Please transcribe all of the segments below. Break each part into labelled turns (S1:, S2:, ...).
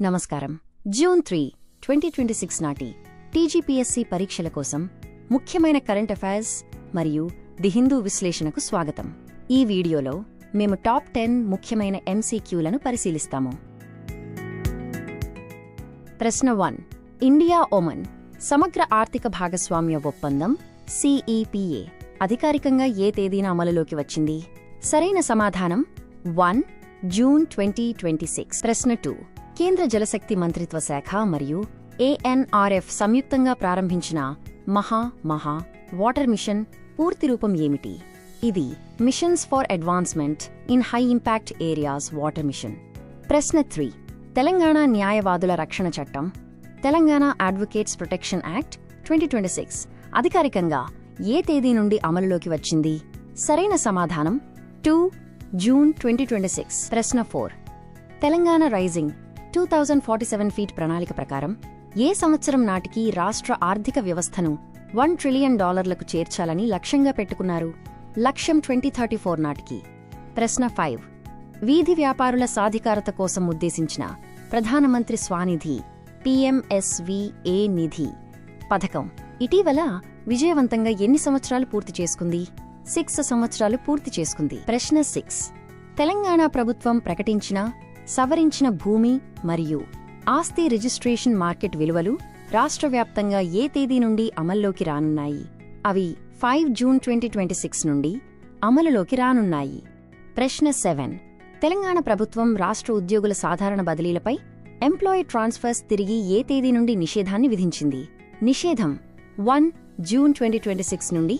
S1: నమస్కారం. జూన్ 3, 2026 నాటి టీజీపీఎస్సీ పరీక్షల కోసం ముఖ్యమైన కరెంట్ అఫైర్స్ మరియు ది హిందూ విశ్లేషణకు స్వాగతం. ఈ వీడియోలో మేము టాప్ 10 ముఖ్యమైన ఎంసీక్యూలను పరిశీలిస్తాము. ప్రశ్న 1. ఇండియా ఒమన్ సమగ్ర ఆర్థిక భాగస్వామ్య ఒప్పందం CEPA అధికారికంగా ఏ తేదీన అమలులోకి వచ్చింది? సరైన సమాధానం 1 జూన్ 2026. ప్రశ్న 2. కేంద్ర జలశక్తి మంత్రిత్వ శాఖ మరియు ANRF సంయుక్తంగా ప్రారంభించిన మహా వాటర్ మిషన్ పూర్తి రూపం ఏమిటి? ఇది missions for advancement in high impact areas water mission. ప్రశ్న 3. తెలంగాణ న్యాయవాదుల రక్షణ చట్టం తెలంగాణ అడ్వకేట్స్ ప్రొటెక్షన్ యాక్ట్ 2026 అధికారికంగా ఏ తేదీ నుండి అమలులోకి వచ్చింది? సరైన సమాధానం 2 జూన్ 2026. ప్రశ్న 4. తెలంగాణ రైజింగ్ 2047 ఫీట్ ప్రణాళిక ప్రకారం ఏ సంవత్సరం నాటికి రాష్ట్ర ఆర్థిక వ్యవస్థను $1 ట్రిలియన్ చేర్చాలని లక్ష్యంగా పెట్టుకున్నారు? లక్ష్యం 2034 నాటికి. ప్రశ్న 5. వీధి వ్యాపారుల సాధికారత కోసం ఉద్దేశించిన ప్రధానమంత్రి స్వానిధి PMSVA నిధి పథకం ఇటీవల విజయవంతంగా ఎన్ని సంవత్సరాలు పూర్తి చేసుకుంది? 6 సంవత్సరాలు పూర్తి చేసుకుంది. ప్రశ్న 6. తెలంగాణ ప్రభుత్వం ప్రకటించిన సవరించిన భూమి మరియు ఆస్తి రిజిస్ట్రేషన్ మార్కెట్ విలువలు రాష్ట్ర వ్యాప్తంగా ఏ తేదీ నుండి అమల్లోకి రానున్నాయి? అవి 5 జూన్ 2026 నుండి అమలులోకి రానున్నాయి. ప్రశ్న 7. తెలంగాణ ప్రభుత్వం రాష్ట్ర ఉద్యోగుల సాధారణ బదిలీలపై ఎంప్లాయీ ట్రాన్స్ఫర్స్ తిరిగి ఏ తేదీ నుండి నిషేధాన్ని విధించింది? నిషేధం 1 జూన్ 2026 నుండి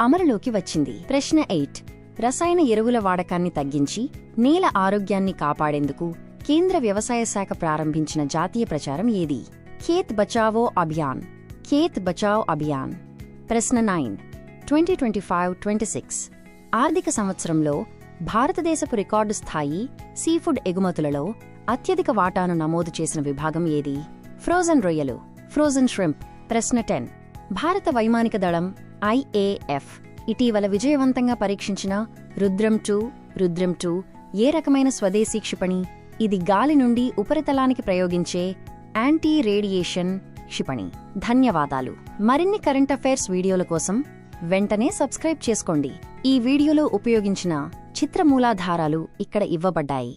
S1: అమలులోకి వచ్చింది. ప్రశ్న 8. రసాయన ఎరువుల వాడకాన్ని తగ్గించి నేల ఆరోగ్యాన్ని కాపాడేందుకు కేంద్ర వ్యవసాయ శాఖ ప్రారంభించిన జాతీయ ప్రచారం ఏది? ఖేత్ బచావో అభియాన్. ఖేత్ బచావ్ అభియాన్. ప్రశ్న 9. 2025-26 ఆర్థిక సంవత్సరంలో భారతదేశపు రికార్డు స్థాయి సీఫుడ్ ఎగుమతులలో అత్యధిక వాటాను నమోదు చేసిన విభాగం ఏది? ఫ్రోజన్ రొయ్యలు. Frozen shrimp. ప్రశ్న 10. భారత వైమానిక దళం IAF ఇటీవల విజయవంతంగా పరీక్షించిన రుద్రం 2 ఏ రకమైన స్వదేశీ క్షిపణి? ఇది గాలి నుండి ఉపరితలానికి ప్రయోగించే యాంటీ రేడియేషన్ క్షిపణి. ధన్యవాదాలు. మరిన్ని కరెంట్ అఫైర్స్ వీడియోల కోసం వెంటనే సబ్స్క్రైబ్ చేసుకోండి. ఈ వీడియోలో ఉపయోగించిన చిత్రమూలాధారాలు ఇక్కడ ఇవ్వబడ్డాయి.